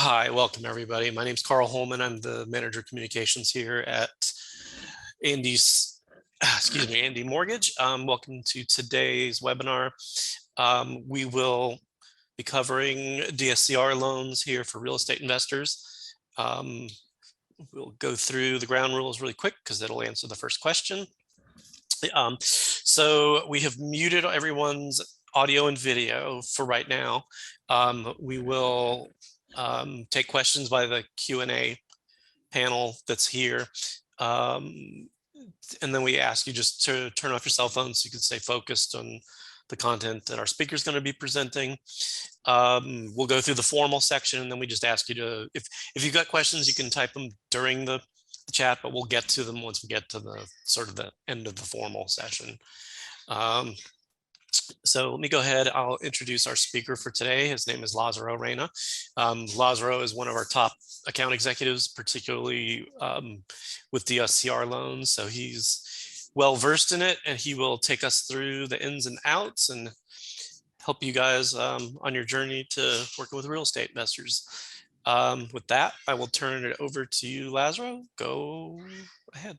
Hi, welcome everybody. My name is Carl Holman. I'm the manager of communications here at Andy Mortgage. Welcome to today's webinar. We will be covering DSCR loans here for real estate investors. We'll go through the ground rules really quick because it'll answer the first question. So we have muted everyone's audio and video for right now. We will take questions by the Q&A panel that's here. And then we ask you just to turn off your cell phone so you can stay focused on the content that our speaker is going to be presenting. We'll go through the formal section, and then we just ask you to, if you've got questions, you can type them during the chat, but we'll get to them once we get to the sort of the end of the formal session. So let me go ahead. I'll introduce our speaker for today. His name is Lazaro Reyna. Lazaro is one of our top account executives, particularly with DSCR loans. So he's well versed in it, and he will take us through the ins and outs and help you guys on your journey to working with real estate investors. With that, I will turn it over to you, Lazaro. Go ahead.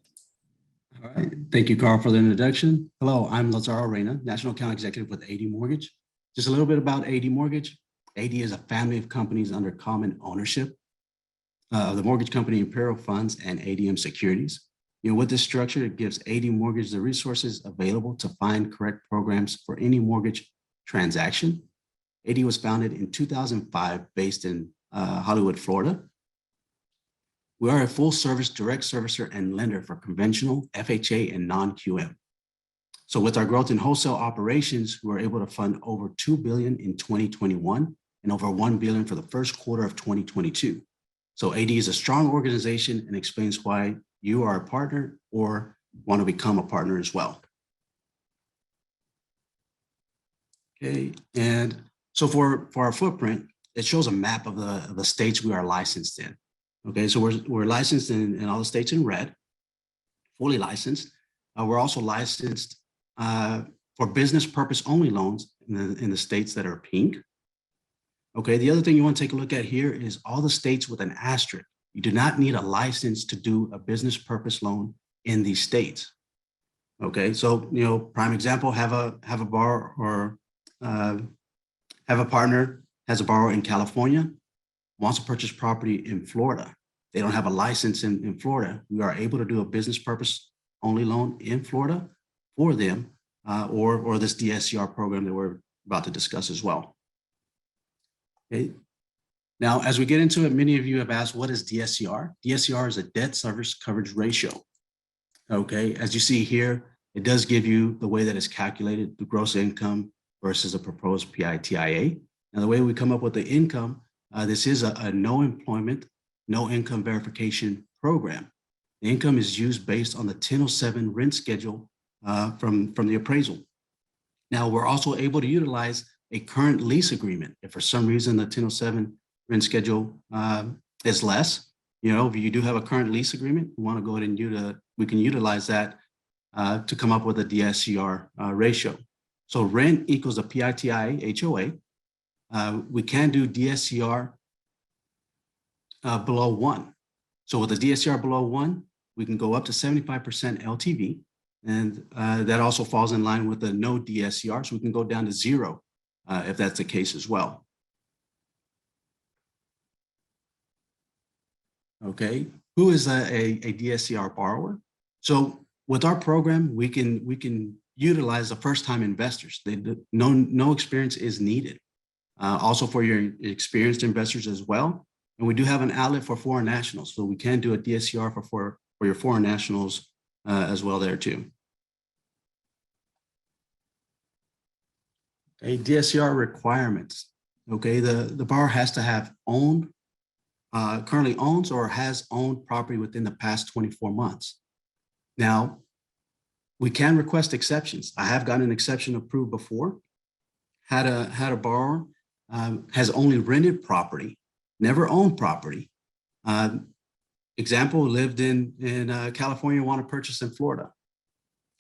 All right. Thank you, Carl, for the introduction. Hello, I'm Lazaro Reyna, National Account Executive with AD Mortgage. Just a little bit about AD Mortgage. AD is a family of companies under common ownership of the mortgage company Imperial Funds and ADM Securities. With this structure, it gives AD Mortgage the resources available to find correct programs for any mortgage transaction. AD was founded in 2005 based in Hollywood, Florida. We are a full-service direct servicer and lender for conventional, FHA, and non-QM. So with our growth in wholesale operations, we were able to fund over $2 billion in 2021 and over $1 billion for the first quarter of 2022. So AD is a strong organization and explains why you are a partner or want to become a partner as well. Okay, and so for our footprint, it shows a map of the states we are licensed in. Okay, so we're licensed in all the states in red, fully licensed. We're also licensed for business purpose only loans in the states that are pink. Okay, the other thing you want to take a look at here is all the states with an asterisk. You do not need a license to do a business purpose loan in these states. Okay, so prime example, have a borrower or have a partner has a borrower in California, wants to purchase property in Florida. They don't have a license in Florida. We are able to do a business purpose only loan in Florida for them or this DSCR program that we're about to discuss as well. Okay. Now, as we get into it, many of you have asked, what is DSCR? DSCR is a debt service coverage ratio. Okay, as you see here, it does give you the way that it's calculated, the gross income versus a proposed PITIA. Now, the way we come up with the income, this is a no employment, no income verification program. The income is used based on the 1007 rent schedule from the appraisal. Now, we're also able to utilize a current lease agreement. If for some reason the 1007 rent schedule is less, if you do have a current lease agreement, we want to go ahead and we can utilize that to come up with a DSCR ratio. So rent equals the PITIA HOA. We can do DSCR below 1. So with a DSCR below 1, we can go up to 75% LTV. And that also falls in line with the no DSCR. So we can go down to 0 if that's the case as well. Okay, who is a DSCR borrower? So with our program, we can utilize the first-time investors. No experience is needed. Also for your experienced investors as well. And we do have an outlet for foreign nationals. So we can do a DSCR for your foreign nationals as well there too. Okay, DSCR requirements. Okay, the borrower has to have currently owns or has owned property within the past 24 months. Now, we can request exceptions. I have gotten an exception approved before. Had a borrower has only rented property, never owned property. Example, lived in California, want to purchase in Florida.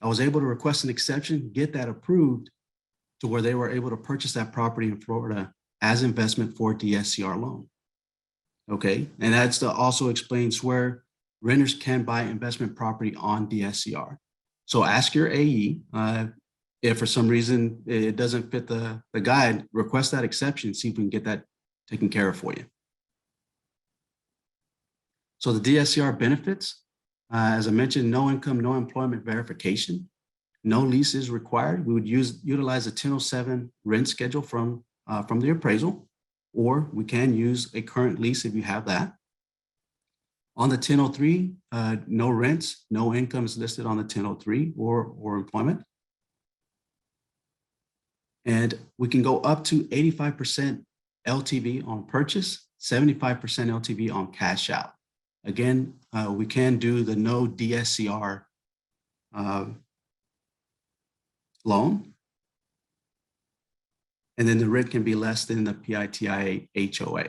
I was able to request an exception, get that approved to where they were able to purchase that property in Florida as investment for DSCR loan. Okay, and that's also explains where renters can buy investment property on DSCR. So ask your AE. If for some reason it doesn't fit the guide, request that exception, see if we can get that taken care of for you. So the DSCR benefits, as I mentioned, no income, no employment verification, no lease is required. We would utilize a 1007 rent schedule from the appraisal, or we can use a current lease if you have that. On the 1003, no rents, no income is listed on the 1003 or employment. And we can go up to 85% LTV on purchase, 75% LTV on cash out. Again, we can do the no DSCR loan. And then the rent can be less than the PITI HOA.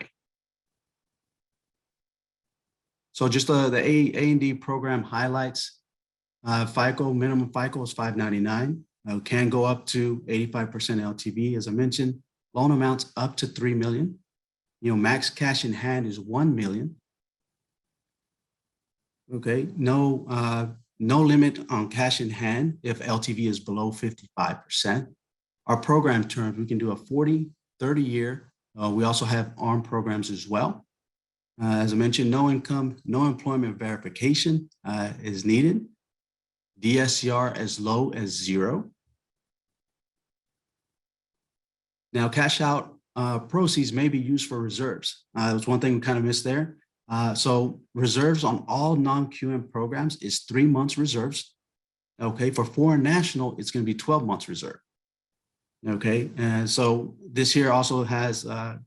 So just the A&D program highlights, FICO, minimum FICO is 599. Can go up to 85% LTV, as I mentioned. Loan amounts up to 3 million. Max cash in hand is 1 million. Okay, no limit on cash in hand if LTV is below 55%. Our program terms, we can do a 40, 30 year. We also have ARM programs as well. As I mentioned, no income, no employment verification is needed. DSCR as low as 0. Now, cash out proceeds may be used for reserves. That was one thing we kind of missed there. So reserves on all non-QM programs is 3 months reserves. Okay, for foreign national, it's going to be 12 months reserve. Okay, and so this here also has,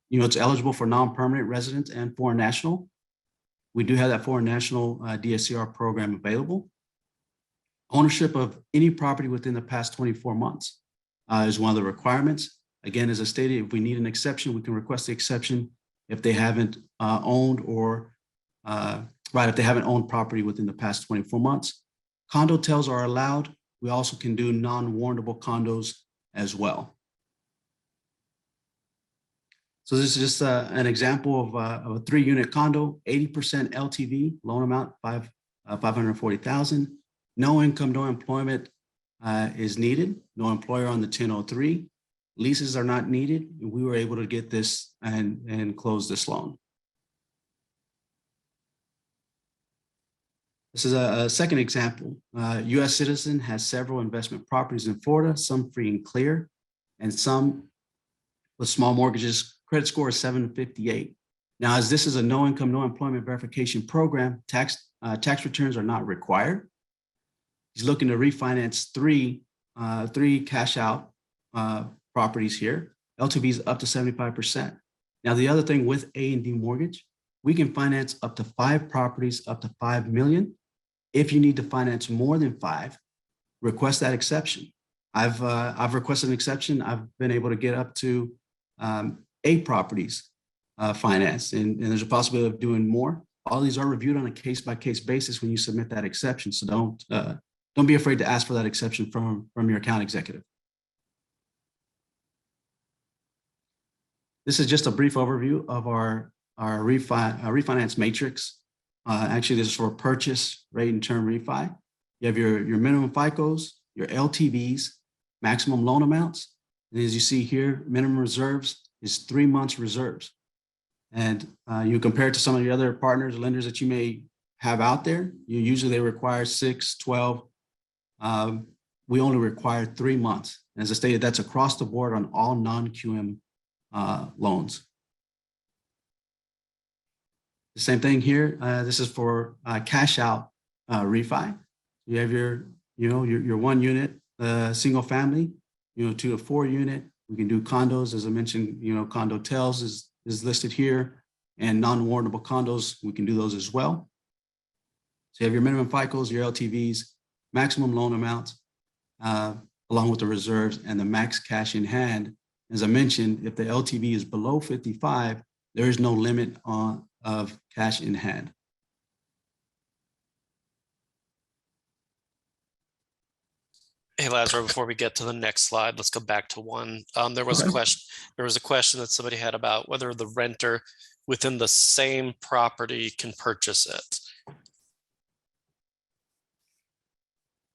it's eligible for non-permanent residents and foreign national. We do have that foreign national DSCR program available. Ownership of any property within the past 24 months is one of the requirements. Again, as I stated, if we need an exception, we can request the exception if they haven't owned or, if they haven't owned property within the past 24 months. Condo tails are allowed. We also can do non-warrantable condos as well. So this is just an example of a 3-unit condo, 80% LTV, loan amount 540,000. No income, no employment is needed. No employer on the 1003. Leases are not needed. We were able to get this and close this loan. This is a second example. U.S. citizen has several investment properties in Florida, some free and clear, and some with small mortgages. Credit score is 758. Now, as this is a no income, no employment verification program, tax returns are not required. He's looking to refinance three cash out properties here. LTV is up to 75%. Now, the other thing with A&D mortgage, we can finance up to 5 properties, up to 5 million. If you need to finance more than 5, request that exception. I've requested an exception. I've been able to get up to 8 properties financed, and there's a possibility of doing more. All these are reviewed on a case-by-case basis when you submit that exception. So don't be afraid to ask for that exception from your account executive. This is just a brief overview of our refinance matrix. Actually, this is for purchase, rate, and term refi. You have your minimum FICOs, your LTVs, maximum loan amounts. And as you see here, minimum reserves is 3 months reserves. And you compare it to some of the other partners, lenders that you may have out there, usually they require 6, 12. We only require 3 months. As I stated, that's across the board on all non-QM loans. The same thing here. This is for cash out refi. You have your 1 unit, single family, 2 to 4 unit. We can do condos, as I mentioned. Condo tails is listed here, and non-warrantable condos. We can do those as well. So you have your minimum FICOs, your LTVs, maximum loan amounts, along with the reserves and the max cash in hand. As I mentioned, if the LTV is below 55, there is no limit of cash in hand. Hey, Lazaro, before we get to the next slide, let's go back to one. There was a question that somebody had about whether the renter within the same property can purchase it.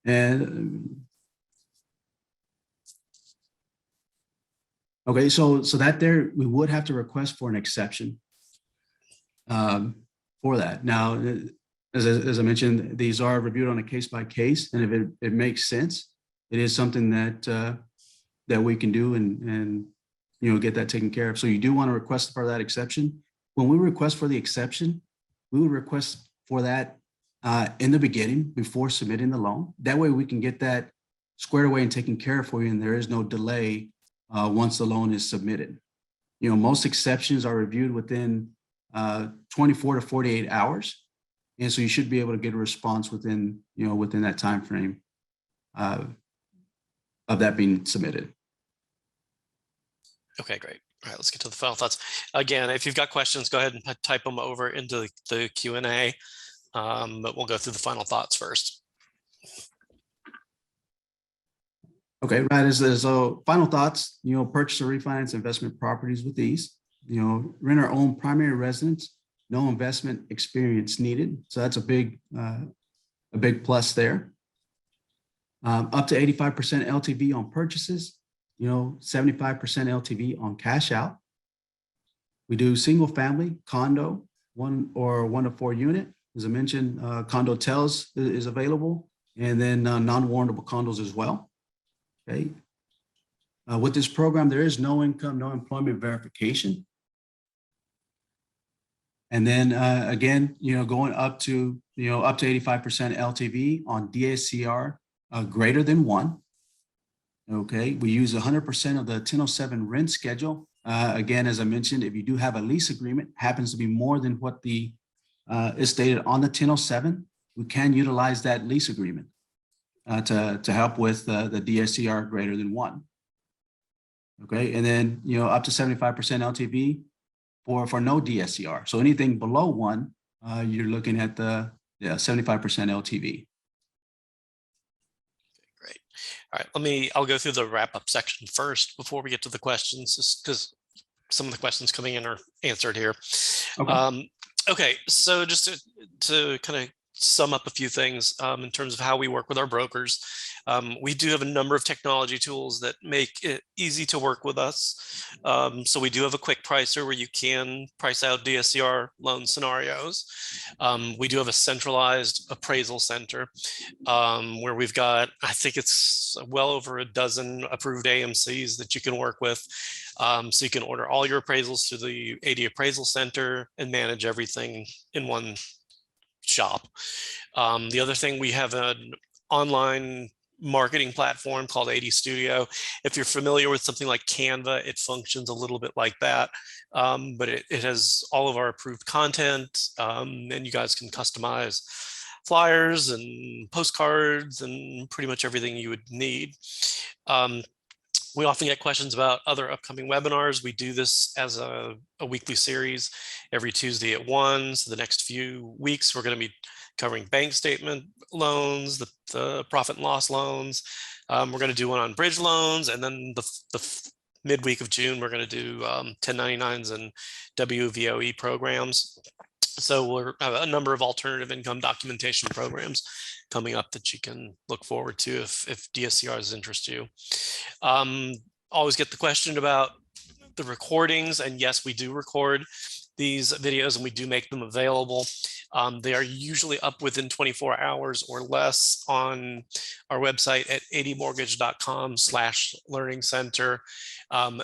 And okay, so that there, we would have to request for an exception for that. Now, as I mentioned, these are reviewed on a case by case, and if it makes sense, it is something that that we can do and get that taken care of. So you do want to request for that exception. When we request for the exception, we would request for that in the beginning before submitting the loan. That way we can get that squared away and taken care of for you, and there is no delay once the loan is submitted. Most exceptions are reviewed within 24 to 48 hours. And so you should be able to get a response within that time frame of that being submitted. Okay, great. All right, let's get to the final thoughts. Again, if you've got questions, go ahead and type them over into the Q&A, but we'll go through the final thoughts first. Okay, right. So final thoughts, purchase or refinance investment properties with ease, rent our own primary residence, no investment experience needed. So that's a big plus there. Up to 85% LTV on purchases, 75% LTV on cash out. We do single family, condo, 1 to 4 unit. As I mentioned, condo tells is available, and then non-warrantable condos as well. Okay. With this program, there is no income, no employment verification. And then again, going up to 85% LTV on DSCR greater than 1. Okay, we use 100% of the 1007 rent schedule. Again, as I mentioned, if you do have a lease agreement, happens to be more than what the is stated on the 1007, we can utilize that lease agreement to help with the DSCR greater than 1. Okay, and then up to 75% LTV for no DSCR. So anything below 1, you're looking at the 75% LTV. Great. All right, I'll go through the wrap-up section first before we get to the questions, just because some of the questions coming in are answered here. Okay. Okay, so just to kind of sum up a few things in terms of how we work with our brokers. We do have a number of technology tools that make it easy to work with us. So we do have a quick pricer where you can price out DSCR loan scenarios. We do have a centralized appraisal center where we've got, I think it's well over a dozen approved AMCs that you can work with. So you can order all your appraisals through the AD Appraisal Center and manage everything in one shop. The other thing, we have an online marketing platform called AD Studio. If you're familiar with something like Canva, it functions a little bit like that, but it has all of our approved content, and you guys can customize flyers and postcards and pretty much everything you would need. We often get questions about other upcoming webinars. We do this as a weekly series every Tuesday at 1. So the next few weeks, we're going to be covering bank statement loans, the profit and loss loans. We're going to do one on bridge loans. And then the midweek of June, we're going to do 1099s and WVOE programs. So we're have a number of alternative income documentation programs coming up that you can look forward to if DSCRs interest you. Always get the question about the recordings, and yes, we do record these videos and we do make them available. They are usually up within 24 hours or less on our website at admortgage.com/learning center.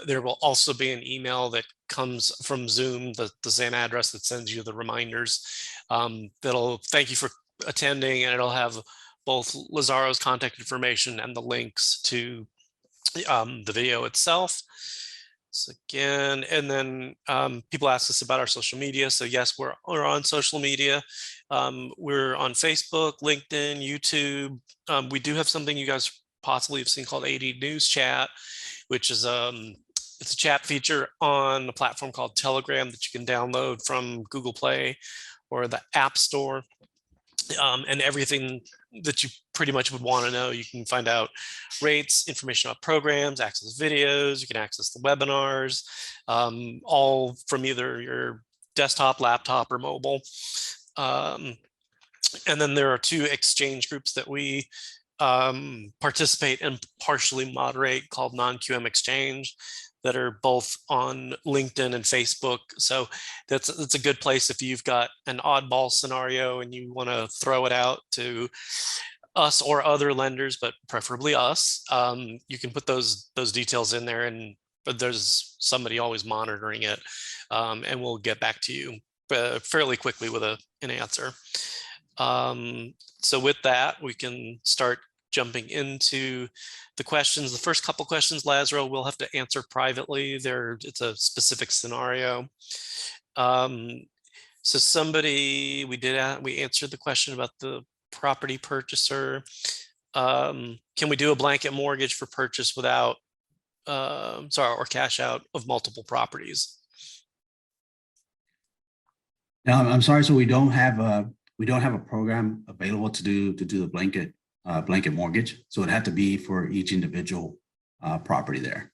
There will also be an email that comes from Zoom, the same address that sends you the reminders. That'll thank you for attending, and it'll have both Lazaro's contact information and the links to the video itself. So again, and then people ask us about our social media. So yes, we're on social media. We're on Facebook, LinkedIn, YouTube. We do have something you guys possibly have seen called AD News Chat, which is it's a chat feature on a platform called Telegram that you can download from Google Play or the App Store. And everything that you pretty much would want to know. You can find out rates, information about programs, access videos, you can access the webinars, all from either your desktop, laptop, or mobile. And then there are 2 exchange groups that we participate and partially moderate called non-QM Exchange that are both on LinkedIn and Facebook. So that's a good place if you've got an oddball scenario and you want to throw it out to us or other lenders, but preferably us. You can put those details in there, and but there's somebody always monitoring it, and we'll get back to you fairly quickly with an answer. So with that, we can start jumping into the questions. The first couple questions, Lazaro, we'll have to answer privately. It's a specific scenario. So somebody, we answered the question about the property purchaser. Can we do a blanket mortgage for purchase without, or cash out of multiple properties? Now, I'm sorry, so we don't have a program available to do the blanket mortgage. So it had to be for each individual property there.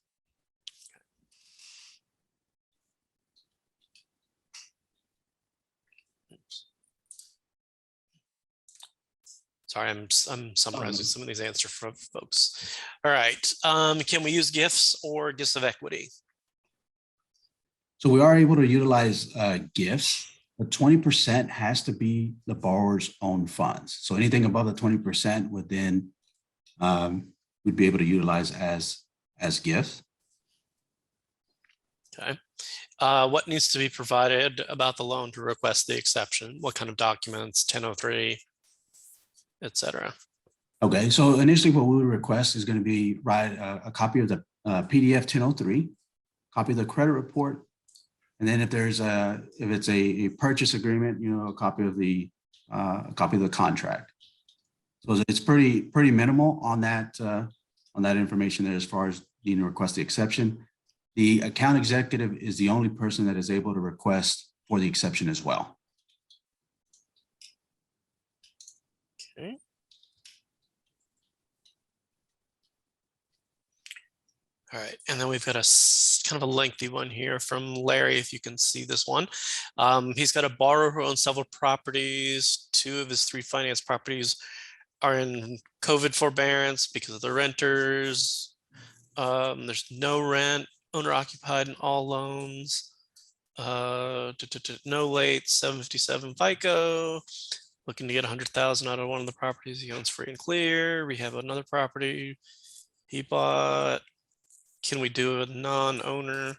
Sorry, I'm summarizing some of these answers from folks. All right, can we use gifts or gifts of equity? So we are able to utilize gifts, but 20% has to be the borrower's own funds. So anything above the 20% would then would be able to utilize as gifts. Okay. What needs to be provided about the loan to request the exception? What kind of documents, 1003, etc. Okay, so initially what we would request is going to be a copy of the PDF 1003, copy of the credit report, and then if it's a purchase agreement, a copy of the contract. So it's pretty minimal on that information there as far as needing to request the exception. The account executive is the only person that is able to request for the exception as well. Okay. All right, and then we've got a kind of a lengthy one here from Larry, if you can see this one. He's got a borrower who owns several properties. 2 of his 3 finance properties are in COVID forbearance because of the renters. There's no rent, owner occupied in all loans. No late, 757 FICO. Looking to get 100,000 out of one of the properties he owns free and clear. We have another property he bought. Can we do a non-owner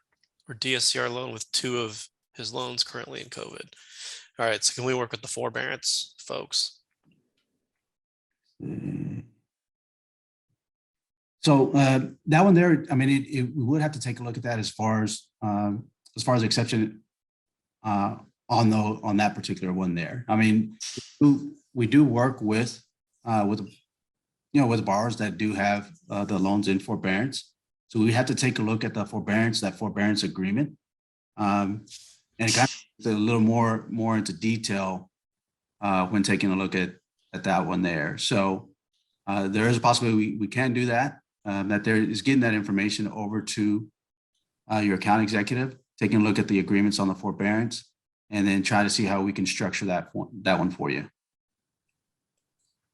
or DSCR loan with 2 of his loans currently in COVID? All right, so can we work with the forbearance folks? So that one there, I mean, we would have to take a look at that as far as exception on that particular one there. I mean, we do work with borrowers that do have the loans in forbearance. So we have to take a look at that forbearance agreement, and kind of a little more into detail when taking a look at that one there. So there is a possibility we can do that. That there is getting that information over to your account executive, taking a look at the agreements on the forbearance, and then try to see how we can structure that one for you.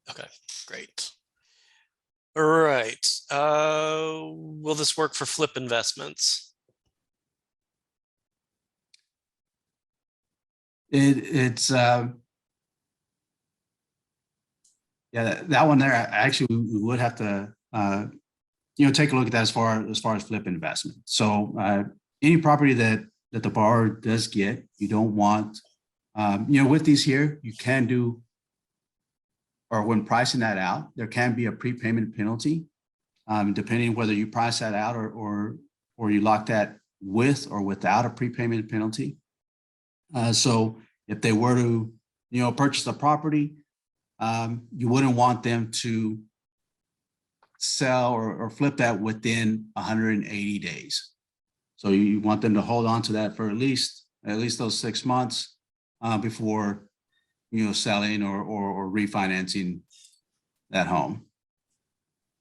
Okay, great. All right. Will this work for flip investments? It's yeah, that one there. Actually, we would have to take a look at that as far as flip investment. So any property that the borrower does get, you don't want with these here, you can do, or when pricing that out, there can be a prepayment penalty, depending whether you price that out or you lock that with or without a prepayment penalty. So if they were to, purchase the property, you wouldn't want them to sell or flip that within 180 days. So you want them to hold on to that for at least those 6 months before selling or refinancing that home.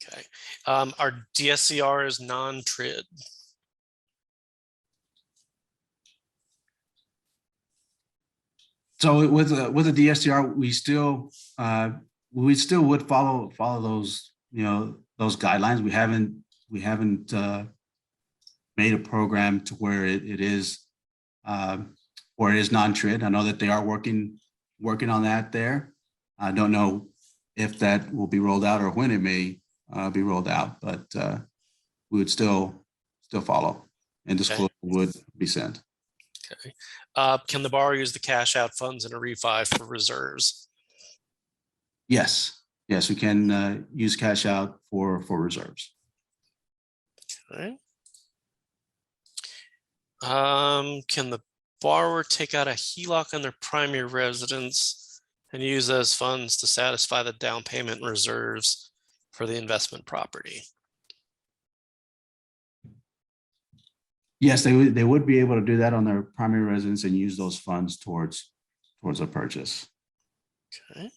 Okay. Our DSCR is non-TRID. So with a DSCR, we still would follow those, those guidelines. We haven't made a program to where it is where it is non-TRID. I know that they are working on that there. I don't know if that will be rolled out or when it may be rolled out, but we would still follow, and disclosure would be sent. Okay. Can the borrower use the cash out funds in a refi for reserves? Yes, we can use cash out for reserves. Okay. Can the borrower take out a HELOC on their primary residence and use those funds to satisfy the down payment reserves for the investment property? Yes, they would be able to do that on their primary residence and use those funds towards a purchase. Okay.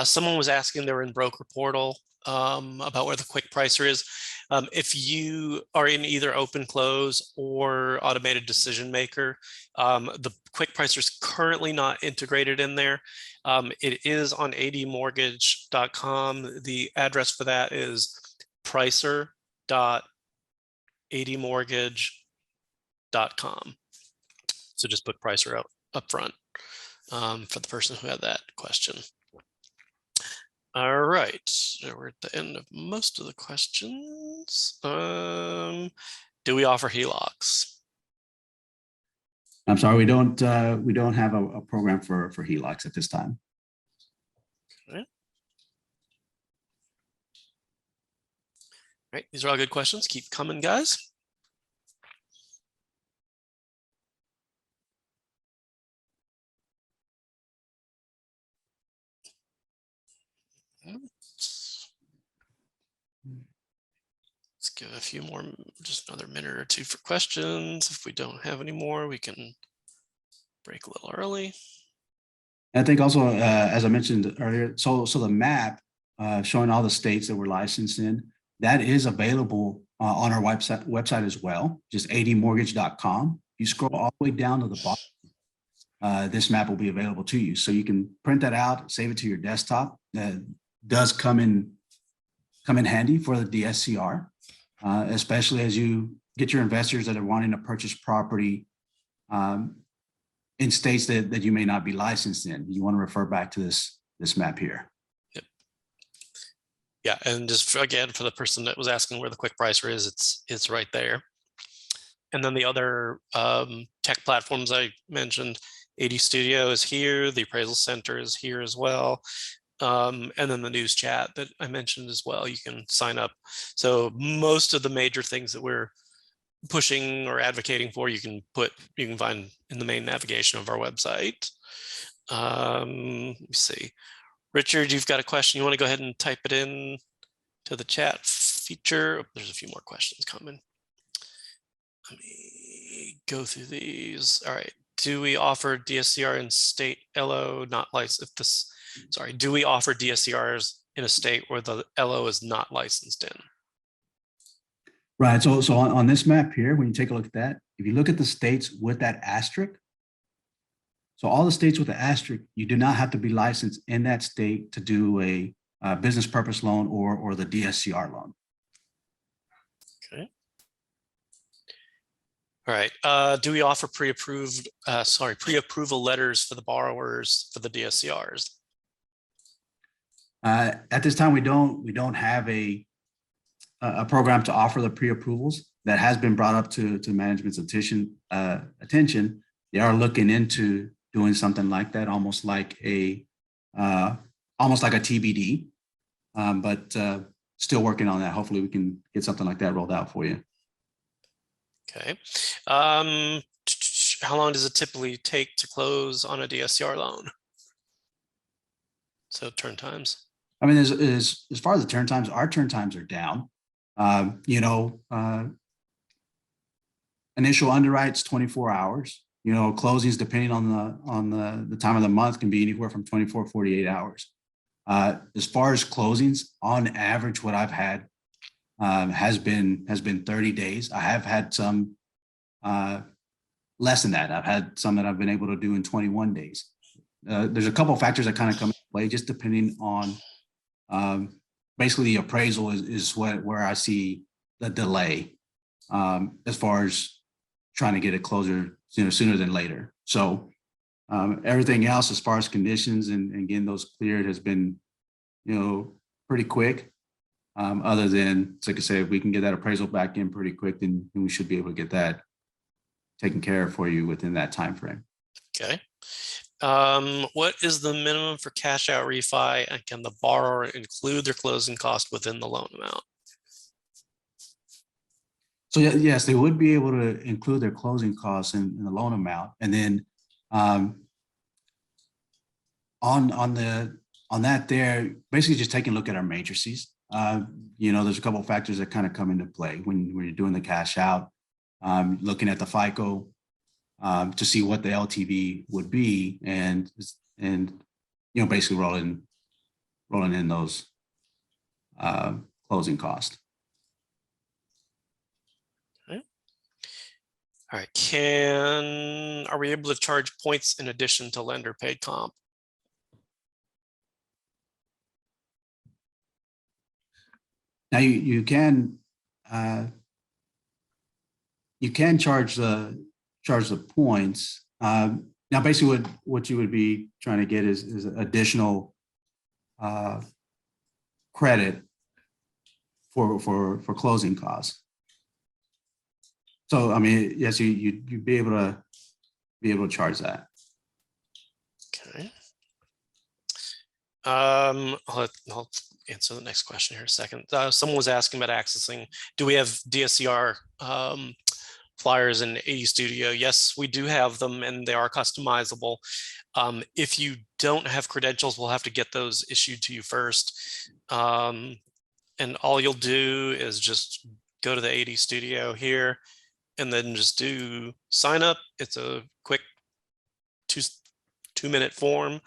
Someone was asking, they were in broker portal about where the quick pricer is. If you are in either open close or automated decision maker, the quick pricer is currently not integrated in there. It is on admortgage.com. The address for that is pricer.admortgage.com. So just put pricer up front for the person who had that question. All right, so we're at the end of most of the questions. Do we offer HELOCs? I'm sorry, we don't have a program for HELOCs at this time. Okay. All right, these are all good questions. Keep coming, guys. Let's give a few more, just another minute or two for questions. If we don't have any more, we can break a little early. I think also, as I mentioned earlier, so the map showing all the states that we're licensed in, that is available on our website as well, just admortgage.com. You scroll all the way down to the bottom, this map will be available to you. So you can print that out, save it to your desktop. That does come in handy for the DSCR, especially as you get your investors that are wanting to purchase property in states that you may not be licensed in. You want to refer back to this map here. Yep. Yeah, and just again, for the person that was asking where the quick pricer is, it's right there. And then the other tech platforms I mentioned, AD Studio is here, the Appraisal Center is here as well. And then the news chat that I mentioned as well, you can sign up. So most of the major things that we're pushing or advocating for, you can find in the main navigation of our website. Let me see. Richard, you've got a question. You want to go ahead and type it in to the chat feature? Oh, there's a few more questions coming. Let me go through these. All right. Do we offer DSCR in state LO not licensed? Do we offer DSCRs in a state where the LO is not licensed in? Right. So on this map here, when you take a look at that, if you look at the states with that asterisk, so all the states with the asterisk, you do not have to be licensed in that state to do a business purpose loan or the DSCR loan. Okay. All right. Do we offer pre-approval letters for the borrowers for the DSCRs? At this time, we don't have a program to offer the pre-approvals. That has been brought up to management's attention. They are looking into doing something like that, almost like a TBD, but still working on that. Hopefully we can get something like that rolled out for you. Okay. How long does it typically take to close on a DSCR loan? So turn times. I mean, as far as the turn times, our turn times are down. Initial underwrites 24 hours. Closings depending on the time of the month can be anywhere from 24 to 48 hours. As far as closings, on average, what I've had has been 30 days. I have had some less than that. I've had some that I've been able to do in 21 days. There's a couple of factors that kind of come into play, just depending on basically the appraisal is where I see the delay as far as trying to get it closer, sooner than later. So everything else as far as conditions and getting those cleared has been, pretty quick. Other than, like I said, if we can get that appraisal back in pretty quick, then we should be able to get that taken care of for you within that time frame. Okay. What is the minimum for cash out refi, and can the borrower include their closing cost within the loan amount? So yes, they would be able to include their closing costs in the loan amount, and then on that there, basically just taking a look at our matrices. There's a couple of factors that kind of come into play when you're doing the cash out, looking at the FICO to see what the LTV would be, and basically rolling in those closing costs. Okay. All right. Are we able to charge points in addition to lender paid comp? Now you can charge the points. Now basically what you would be trying to get is additional credit for closing costs. So I mean, yes, you'd be able to charge that. Okay. I'll answer the next question here in a second. Someone was asking about accessing. Do we have DSCR flyers in AD Studio? Yes, we do have them, and they are customizable. If you don't have credentials, we'll have to get those issued to you first. And all you'll do is just go to the AD Studio here, and then just do sign up. It's a quick two-minute form,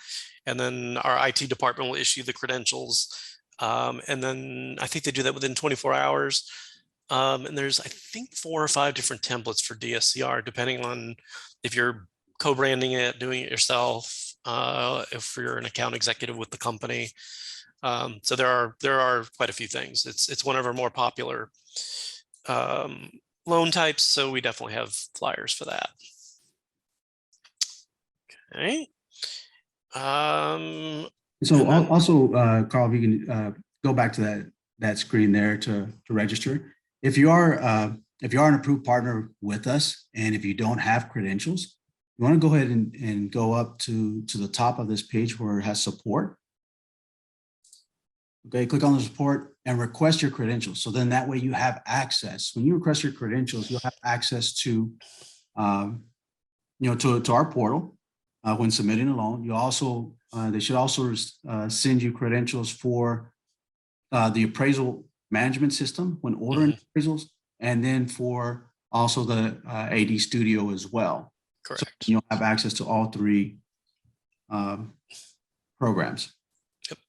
and then our IT department will issue the credentials. And then I think they do that within 24 hours. And there's, I think, 4 or 5 different templates for DSCR, depending on if you're co-branding it, doing it yourself, if you're an account executive with the company. So there are quite a few things. It's one of our more popular loan types, so we definitely have flyers for that. Okay. So also, Carl, if you can go back to that screen there to register. If you are an approved partner with us, and if you don't have credentials, you want to go ahead and go up to the top of this page where it has support. Okay, click on the support and request your credentials. So then that way you have access. When you request your credentials, you'll have access to, to our portal when submitting a loan. You also, they should also send you credentials for the appraisal management system when ordering appraisals, and then for also the AD Studio as well. Correct. So you'll have access to all 3 programs. Yep.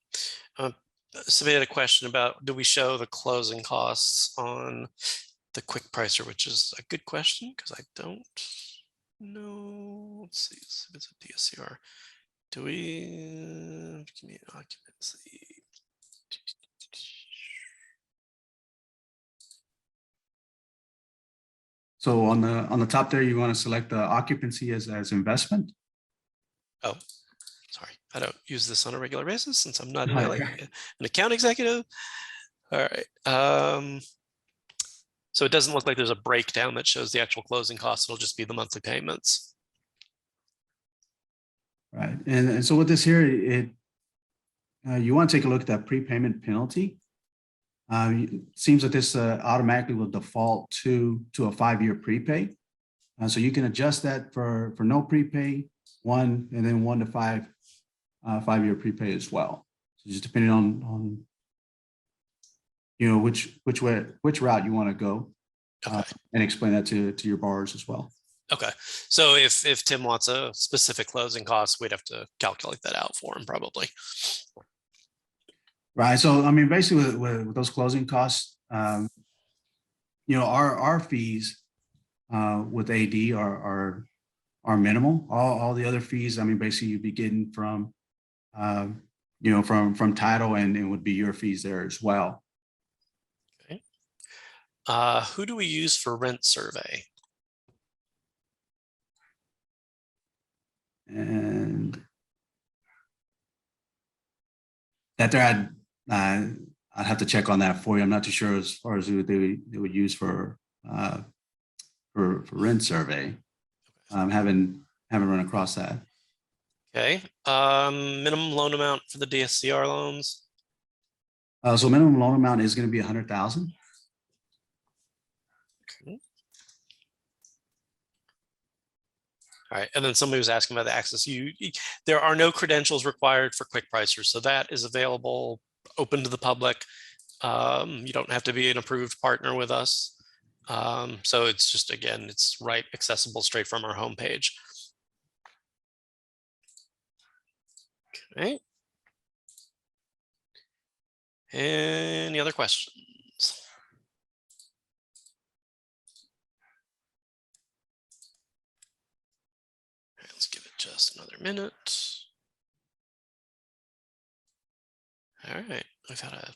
Somebody had a question about, do we show the closing costs on the quick pricer, which is a good question because I don't know. Let's see if it's a DSCR. Do we give me an occupancy? So on the top there, you want to select the occupancy as investment. Oh, sorry. I don't use this on a regular basis since I'm not an account executive. All right. So it doesn't look like there's a breakdown that shows the actual closing costs. It'll just be the monthly payments. Right. And so with this here, you want to take a look at that prepayment penalty. It seems that this automatically will default to a 5-year prepay. So you can adjust that for no prepay, 1, and then 1 to 5, 5-year prepay as well. So just depending on which route you want to go, and explain that to your borrowers as well. Okay. So if Tim wants a specific closing cost, we'd have to calculate that out for him probably. Right. So, I mean, basically with those closing costs, our fees with AD are are minimal. All the other fees, I mean, basically you'd be getting from, from title, and it would be your fees there as well. Okay. Who do we use for rent survey? And that there, I'd have to check on that for you. I'm not too sure as far as who they would use for rent survey. Haven't run across that. Okay. Minimum loan amount for the DSCR loans. So minimum loan amount is going to be 100,000. Okay. All right, and then somebody was asking about the access. There are no credentials required for quick pricers, so that is available, open to the public. You don't have to be an approved partner with us. So it's just, again, it's right accessible straight from our homepage. Okay. Any other questions? Let's give it just another minute. All right, we've had a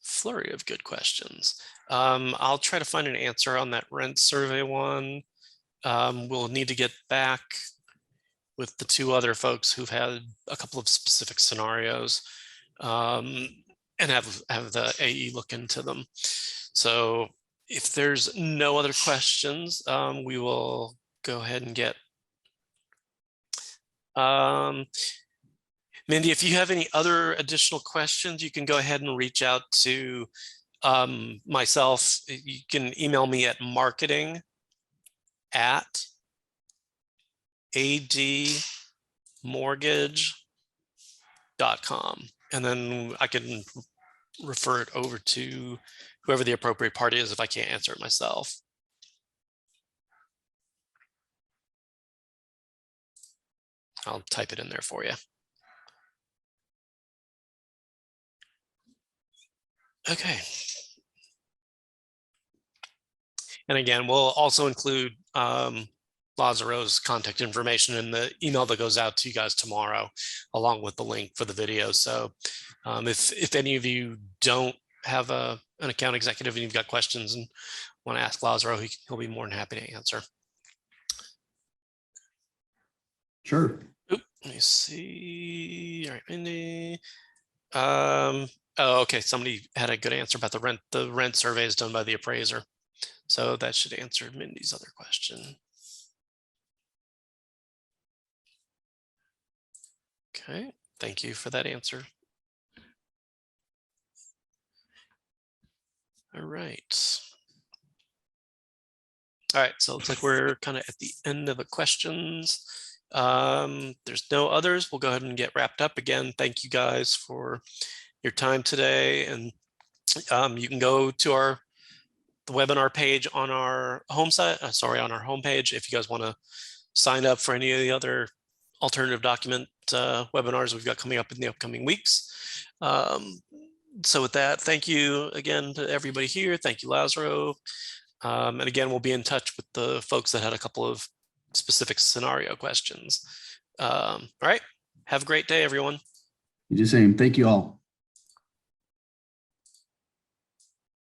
flurry of good questions. I'll try to find an answer on that rent survey one. We'll need to get back with the two other folks who've had a couple of specific scenarios, and have the AE look into them. So if there's no other questions, we will go ahead and get Mindy, if you have any other additional questions, you can go ahead and reach out to myself. You can email me at marketing@admortgage.com, and then I can refer it over to whoever the appropriate party is if I can't answer it myself. I'll type it in there for you. Okay. And again, we'll also include Lazaro's contact information in the email that goes out to you guys tomorrow, along with the link for the video. So if any of you don't have an account executive and you've got questions and want to ask Lazaro, he'll be more than happy to answer. Sure. Oop, let me see. All right, Mindy. Oh, okay. Somebody had a good answer about the rent. The rent survey is done by the appraiser. So that should answer Mindy's other question. Okay, thank you for that answer. All right. All right, so it looks like we're kind of at the end of the questions. There's no others. We'll go ahead and get wrapped up. Again, thank you guys for your time today. And you can go to the webinar page on our home site, on our homepage, if you guys want to sign up for any of the other alternative document webinars we've got coming up in the upcoming weeks. So with that, thank you again to everybody here. Thank you, Lazaro. And again, we'll be in touch with the folks that had a couple of specific scenario questions. All right, have a great day, everyone. You do the same. Thank you all.